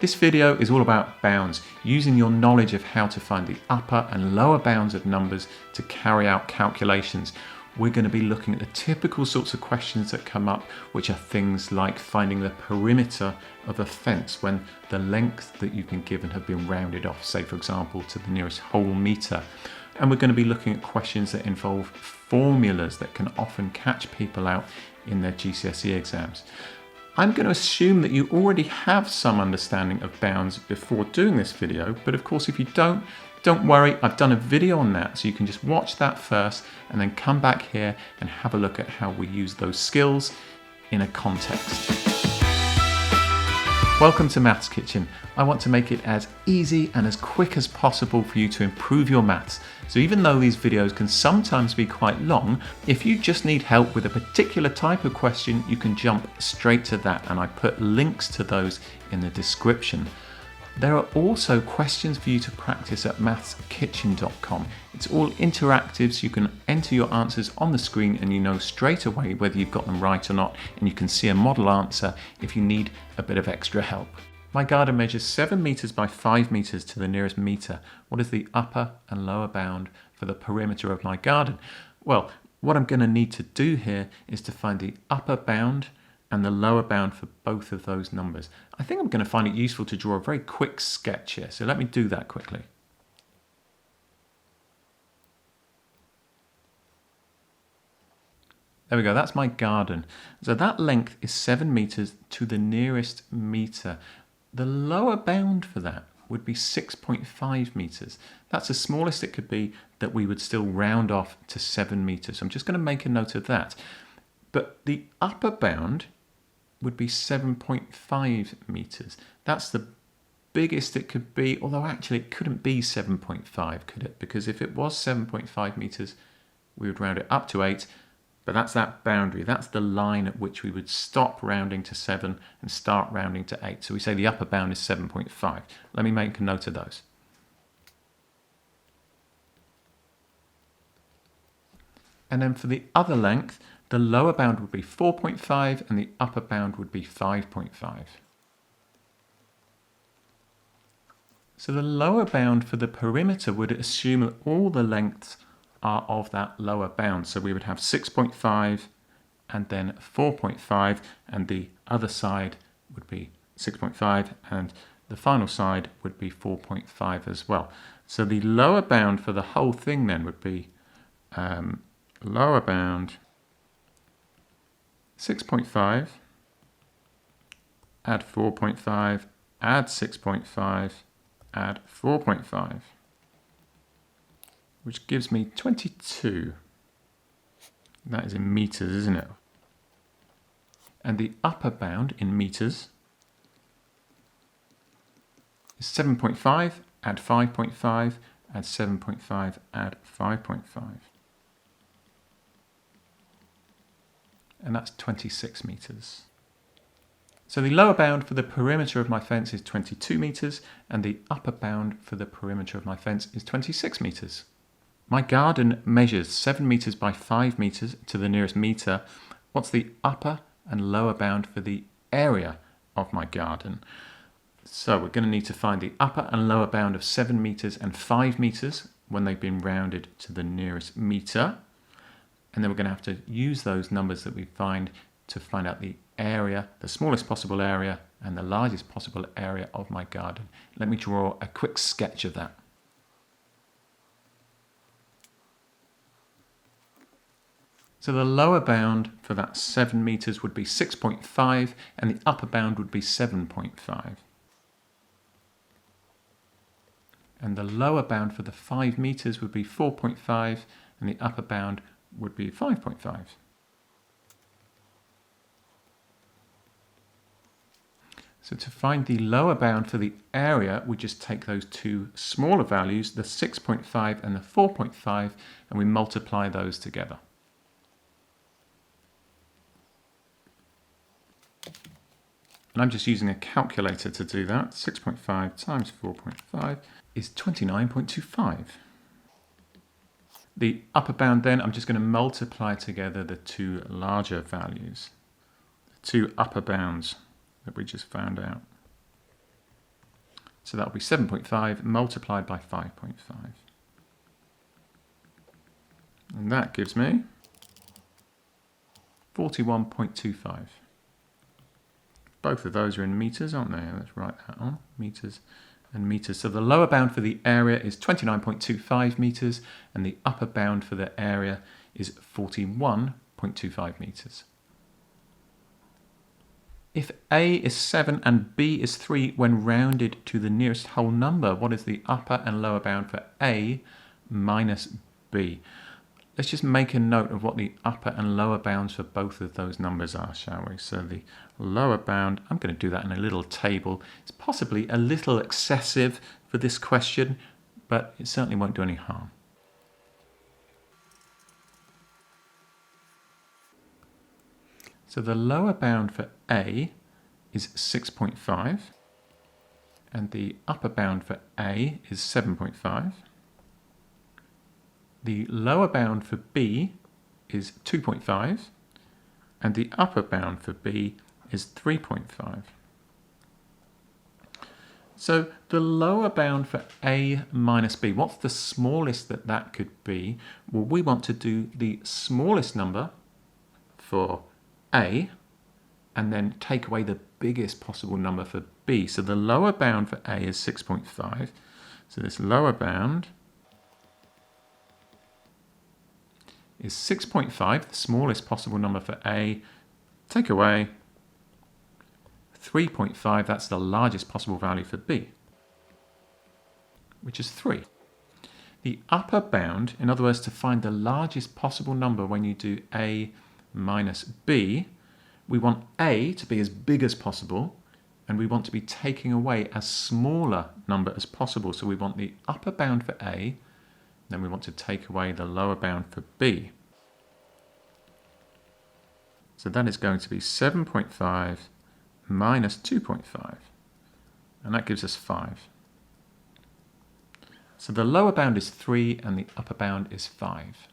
This video is all about bounds, using your knowledge of how to find the upper and lower bounds of numbers to carry out calculations. We're going to be looking at the typical sorts of questions that come up, which are things like finding the perimeter of a fence when the length that you've been given have been rounded off, say for example to the nearest whole meter. And we're going to be looking at questions that involve formulas that can often catch people out in their GCSE exams. I'm going to assume that you already have some understanding of bounds before doing this video, but of course if you don't worry, I've done a video on that, so you can just watch that first and then come back here and have a look at how we use those skills in a context. Welcome to Maths Kitchen. I want to make it as easy and as quick as possible for you to improve your maths. So even though these videos can sometimes be quite long, if you just need help with a particular type of question, you can jump straight to that, and I put links to those in the description. There are also questions for you to practice at mathskitchen.com. It's all interactive, so you can enter your answers on the screen and you know straight away whether you've got them right or not, and you can see a model answer if you need a bit of extra help. My garden measures 7 meters by 5 meters to the nearest meter. What is the upper and lower bound for the perimeter of my garden? Well, what I'm going to need to do here is to find the upper bound and the lower bound for both of those numbers. I think I'm going to find it useful to draw a very quick sketch here, so let me do that quickly. There we go, that's my garden. So that length is 7 meters to the nearest meter. The lower bound for that would be 6.5 meters. That's the smallest it could be that we would still round off to 7 meters. So I'm just going to make a note of that. But the upper bound would be 7.5 meters. That's the biggest it could be, although actually it couldn't be 7.5, could it? Because if it was 7.5 meters, we would round it up to 8, but that's that boundary. That's the line at which we would stop rounding to 7 and start rounding to 8. So we say the upper bound is 7.5. Let me make a note of those. And then for the other length, the lower bound would be 4.5 and the upper bound would be 5.5. So the lower bound for the perimeter would assume that all the lengths are of that lower bound. So we would have 6.5 and then 4.5, and the other side would be 6.5 and the final side would be 4.5 as well. So the lower bound for the whole thing then would be lower bound 6.5, add 4.5, add 6.5, add 4.5, which gives me 22. That is in meters, isn't it? And the upper bound in meters is 7.5, add 5.5, add 7.5, add 5.5. And that's 26 meters. So the lower bound for the perimeter of my fence is 22 meters, and the upper bound for the perimeter of my fence is 26 meters. My garden measures 7 meters by 5 meters to the nearest meter. What's the upper and lower bound for the area of my garden? So we're going to need to find the upper and lower bound of 7 meters and 5 meters when they've been rounded to the nearest meter. And then we're going to have to use those numbers that we find to find out the area, the smallest possible area and the largest possible area of my garden. Let me draw a quick sketch of that. So the lower bound for that 7 meters would be 6.5 and the upper bound would be 7.5. And the lower bound for the 5 meters would be 4.5 and the upper bound would be 5.5. So to find the lower bound for the area, we just take those two smaller values, the 6.5 and the 4.5, and we multiply those together. And I'm just using a calculator to do that. 6.5 times 4.5 is 29.25. The upper bound then, I'm just going to multiply together the two larger values, the two upper bounds that we just found out. So that will be 7.5 multiplied by 5.5. And that gives me 41.25. Both of those are in meters, aren't they? Let's write that on, meters and meters. So the lower bound for the area is 29.25 meters, and the upper bound for the area is 41.25 meters. If A is 7 and B is 3 when rounded to the nearest whole number, what is the upper and lower bound for A minus B? Let's just make a note of what the upper and lower bounds for both of those numbers are, shall we? So the lower bound, I'm going to do that in a little table. It's possibly a little excessive for this question, but it certainly won't do any harm. So the lower bound for A is 6.5, and the upper bound for A is 7.5. The lower bound for B is 2.5, and the upper bound for B is 3.5. So the lower bound for A minus B, what's the smallest that could be? Well, we want to do the smallest number for A, and then take away the biggest possible number for B. So the lower bound for A is 6.5. So this lower bound is 6.5, the smallest possible number for A. Take away 3.5, that's the largest possible value for B, which is 3. The upper bound, in other words, to find the largest possible number when you do A minus B, we want A to be as big as possible, and we want to be taking away as smaller number as possible. So we want the upper bound for A, then we want to take away the lower bound for B. So that is going to be 7.5 minus 2.5, and that gives us 5. So the lower bound is 3 and the upper bound is 5.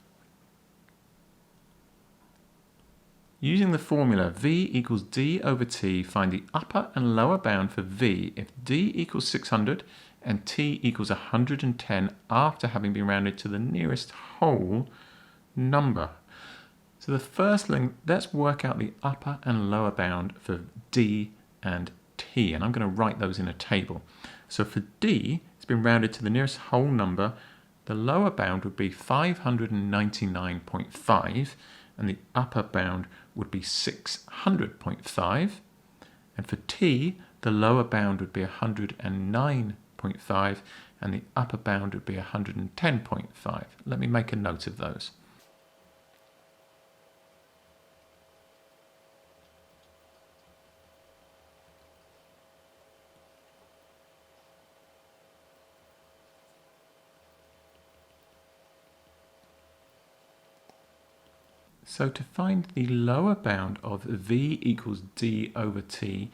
Using the formula V equals D over T, find the upper and lower bound for V if D equals 600 and T equals 110 after having been rounded to the nearest whole number. So the first thing, let's work out the upper and lower bound for D and T, and I'm going to write those in a table. So for D, it's been rounded to the nearest whole number. The lower bound would be 599.5, and the upper bound would be 600.5. And for T, the lower bound would be 109.5, and the upper bound would be 110.5. Let me make a note of those. So to find the lower bound of V equals D over T,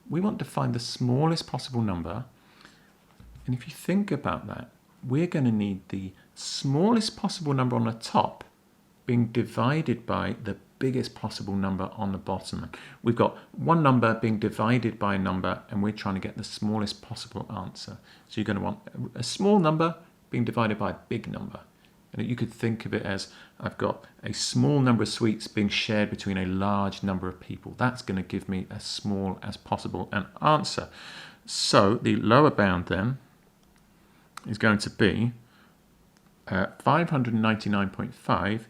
we want to find the smallest possible number. And if you think about that, we're going to need the smallest possible number on the top being divided by the biggest possible number on the bottom. We've got one number being divided by a number, and we're trying to get the smallest possible answer. So you're going to want a small number being divided by a big number. And you could think of it as, I've got a small number of sweets being shared between a large number of people. That's going to give me as small as possible an answer. So the lower bound then is going to be 599.5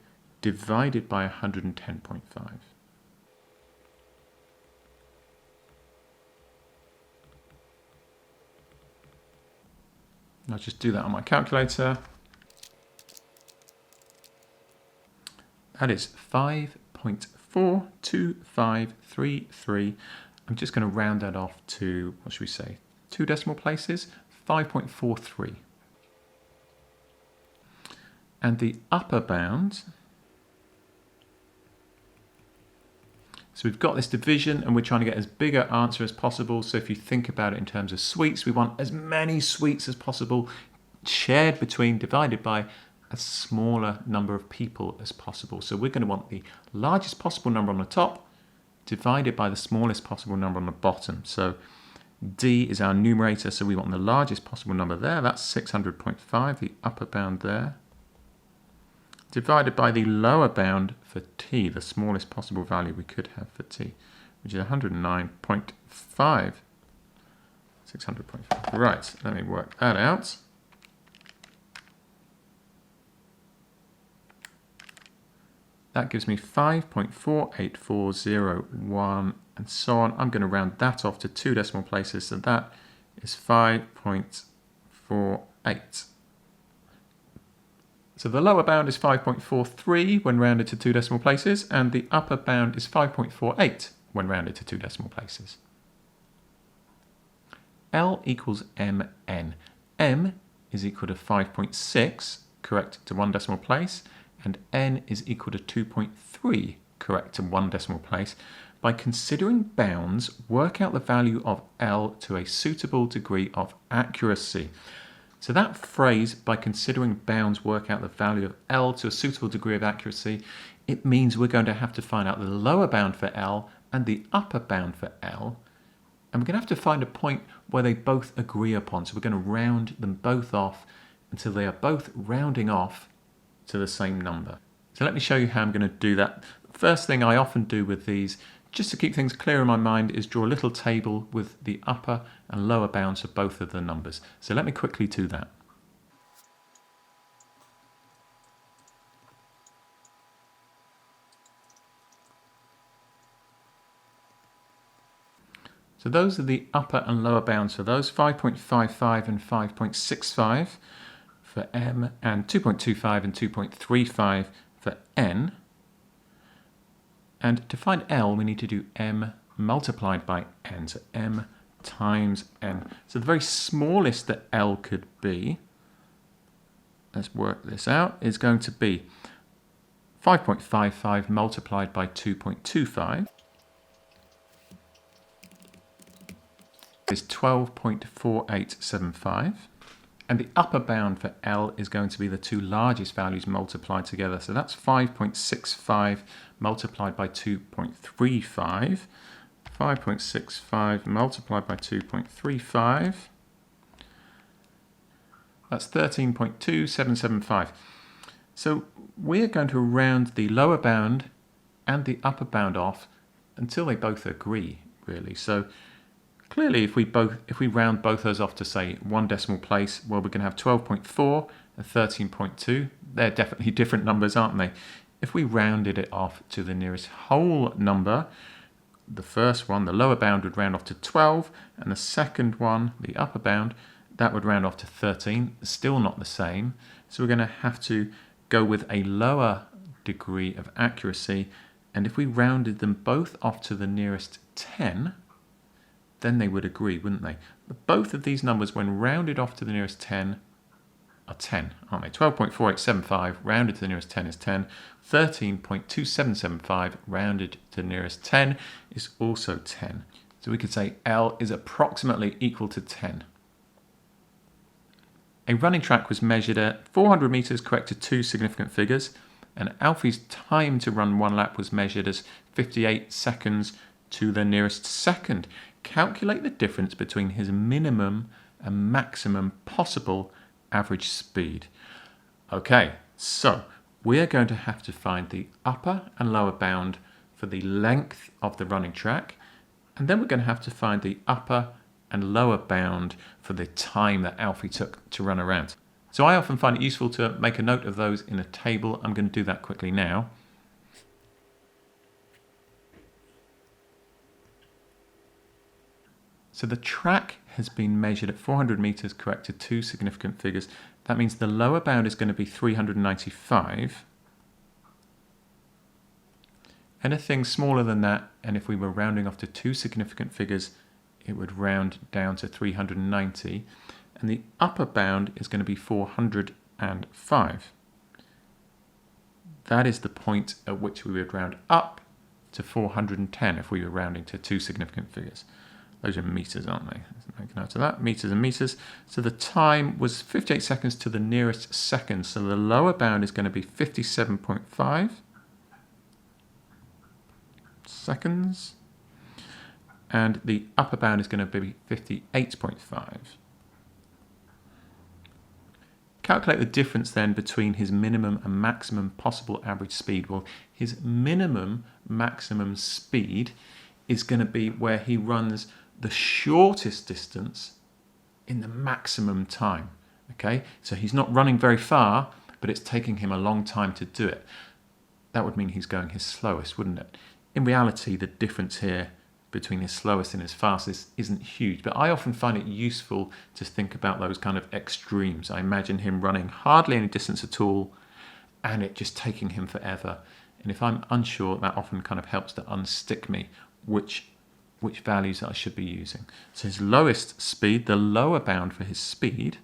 divided by 110.5. I'll just do that on my calculator. That is 5.42533. I'm just going to round that off to, what should we say, 2 decimal places, 5.43. And the upper bound, so we've got this division and we're trying to get as big an answer as possible. So if you think about it in terms of sweets, we want as many sweets as possible shared between, divided by a smaller number of people as possible. So we're going to want the largest possible number on the top divided by the smallest possible number on the bottom. So D is our numerator, so we want the largest possible number there. That's 600.5, the upper bound there. Divided by the lower bound for t, the smallest possible value we could have for t, which is 109.5. 600.5. Right, let me work that out. That gives me 5.48401 and so on. I'm going to round that off to 2 decimal places, so that is 5.48. So the lower bound is 5.43 when rounded to 2 decimal places, and the upper bound is 5.48 when rounded to 2 decimal places. L equals mn. M is equal to 5.6, correct to 1 decimal place, and n is equal to 2.3, correct to 1 decimal place. By considering bounds, work out the value of L to a suitable degree of accuracy. So that phrase, by considering bounds, work out the value of L to a suitable degree of accuracy, it means we're going to have to find out the lower bound for L and the upper bound for L. And we're going to have to find a point where they both agree upon. So we're going to round them both off until they are both rounding off to the same number. So let me show you how I'm going to do that. The first thing I often do with these, just to keep things clear in my mind, is draw a little table with the upper and lower bounds of both of the numbers. So let me quickly do that. So those are the upper and lower bounds for those, 5.55 and 5.65 for M, and 2.25 and 2.35 for N. And to find L, we need to do M multiplied by N, so M times N. So the very smallest that L could be, let's work this out, is going to be 5.55 multiplied by 2.25. Is 12.4875, and the upper bound for L is going to be the two largest values multiplied together, so that's 5.65 multiplied by 2.35, 5.65 multiplied by 2.35, that's 13.2775. So we're going to round the lower bound and the upper bound off until they both agree, really. So clearly, if we round both those off to, say, 1 decimal place, well, we're going to have 12.4 and 13.2. They're definitely different numbers, aren't they? If we rounded it off to the nearest whole number, the first one, the lower bound, would round off to 12, and the second one, the upper bound, that would round off to 13. Still not the same. So we're going to have to go with a lower degree of accuracy, and if we rounded them both off to the nearest 10, then they would agree, wouldn't they? But both of these numbers, when rounded off to the nearest 10, are 10, aren't they? 12.4875 rounded to the nearest 10 is 10. 13.2775 rounded to the nearest 10 is also 10. So we could say L is approximately equal to 10. A running track was measured at 400 meters, correct to 2 significant figures, and Alfie's time to run 1 lap was measured as 58 seconds to the nearest second. Calculate the difference between his minimum and maximum possible average speed. Okay, so we're going to have to find the upper and lower bound for the length of the running track, and then we're going to have to find the upper and lower bound for the time that Alfie took to run around. So I often find it useful to make a note of those in a table. I'm going to do that quickly now. So the track has been measured at 400 meters, correct to 2 significant figures. That means the lower bound is going to be 395. Anything smaller than that, and if we were rounding off to 2 significant figures, it would round down to 390. And the upper bound is going to be 405. That is the point at which we would round up to 410 if we were rounding to 2 significant figures. Those are meters, aren't they? Let's make a note of that. Meters and meters. So the time was 58 seconds to the nearest second. So the lower bound is going to be 57.5 seconds. and the upper bound is going to be 58.5. Calculate the difference then between his minimum and maximum possible average speed. Well, his minimum maximum speed is going to be where he runs the shortest distance in the maximum time. Okay, so he's not running very far, but it's taking him a long time to do it. That would mean he's going his slowest, wouldn't it? In reality, the difference here between his slowest and his fastest isn't huge, but I often find it useful to think about those kind of extremes. I imagine him running hardly any distance at all and it just taking him forever. And if I'm unsure, that often kind of helps to unstick me which values I should be using. So his lowest speed, the lower bound for his speed,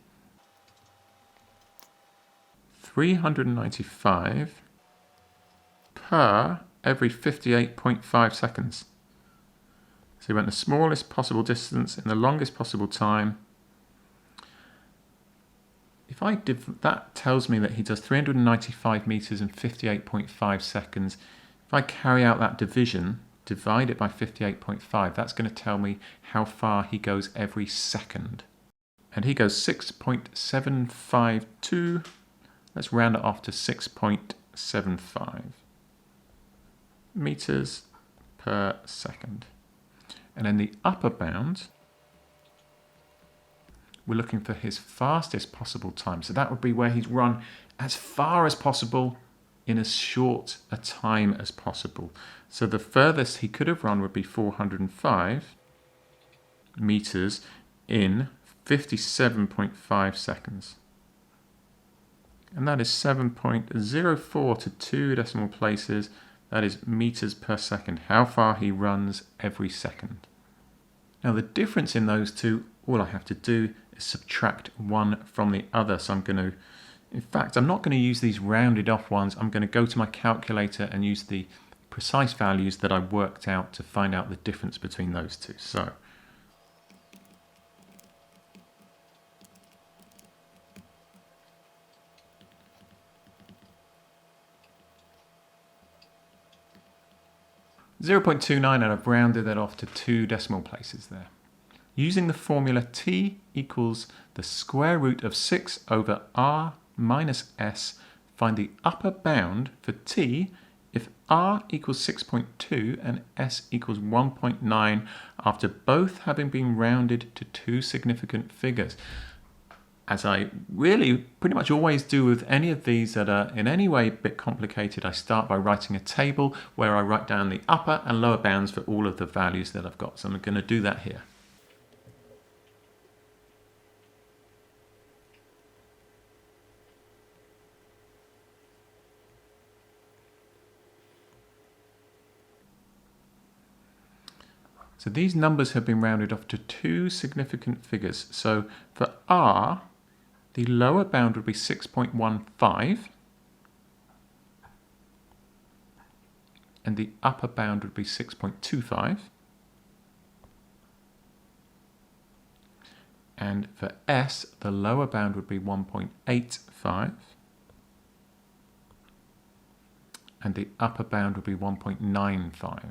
395 per every 58.5 seconds. So he went the smallest possible distance in the longest possible time. If I did, that tells me that he does 395 meters in 58.5 seconds. If I carry out that division, divide it by 58.5, that's going to tell me how far he goes every second. And he goes 6.752. Let's round it off to 6.75 meters per second. And then the upper bound, we're looking for his fastest possible time. So that would be where he's run as far as possible in as short a time as possible. So the furthest he could have run would be 405 meters in 57.5 seconds. And that is 7.04 to 2 decimal places. That is meters per second, how far he runs every second. Now the difference in those two, all I have to do is subtract one from the other. So I'm not going to use these rounded off ones. I'm going to go to my calculator and use the precise values that I worked out to find out the difference between those two. So 0.29, and I've rounded that off to 2 decimal places there. Using the formula t equals the square root of 6 over r minus s, find the upper bound for t if r equals 6.2 and s equals 1.9 after both having been rounded to 2 significant figures. As I really pretty much always do with any of these that are in any way a bit complicated, I start by writing a table where I write down the upper and lower bounds for all of the values that I've got. So I'm going to do that here. So these numbers have been rounded off to 2 significant figures. So for r, the lower bound would be 6.15 and the upper bound would be 6.25. And for s, the lower bound would be 1.85 and the upper bound would be 1.95.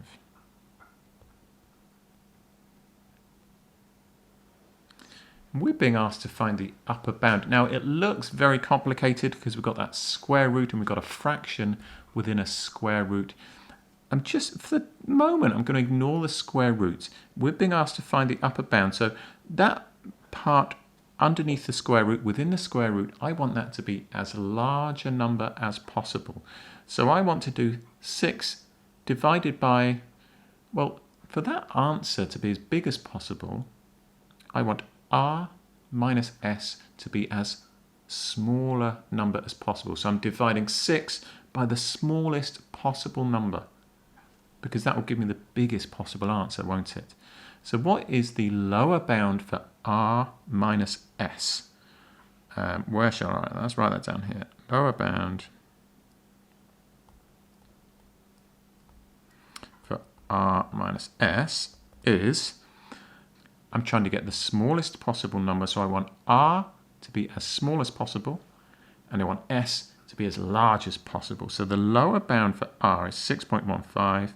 We're being asked to find the upper bound. Now it looks very complicated because we've got that square root and we've got a fraction within a square root. I'm just, for the moment, I'm going to ignore the square roots. We're being asked to find the upper bound. So that part underneath the square root, within the square root, I want that to be as large a number as possible. So I want to do 6 divided by, well, for that answer to be as big as possible, I want r minus s to be as small a number as possible. So I'm dividing 6 by the smallest possible number because that will give me the biggest possible answer, won't it? So what is the lower bound for r minus s? Where shall I write that? Let's write that down here. Lower bound for r minus s is, I'm trying to get the smallest possible number, so I want r to be as small as possible, and I want s to be as large as possible. So the lower bound for r is 6.15,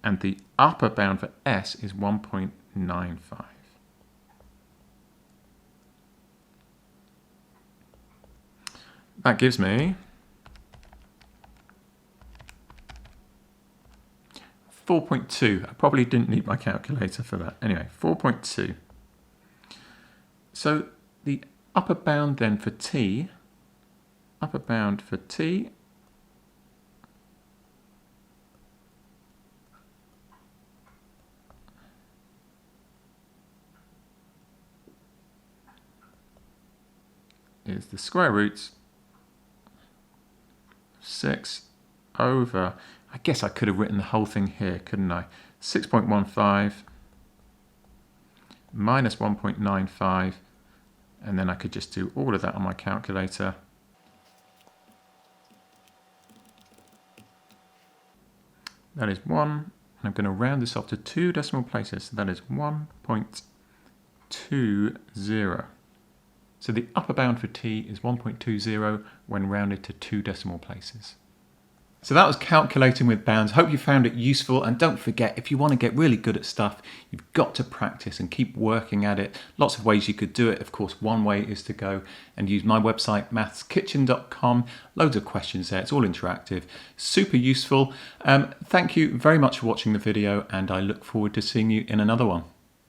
and the upper bound for S is 1.95. That gives me 4.2. I probably didn't need my calculator for that. Anyway, 4.2. So the upper bound then for T, is the square root 6 over, I guess I could have written the whole thing here, couldn't I? 6.15 minus 1.95, and then I could just do all of that on my calculator. That is 1, and I'm going to round this off to 2 decimal places, so that is 1.20. So the upper bound for T is 1.20 when rounded to 2 decimal places. So that was calculating with bounds. Hope you found it useful, and don't forget, if you want to get really good at stuff, you've got to practice and keep working at it. Lots of ways you could do it. Of course, one way is to go and use my website, mathskitchen.com. Loads of questions there. It's all interactive. Super useful. Thank you very much for watching the video, and I look forward to seeing you in another one.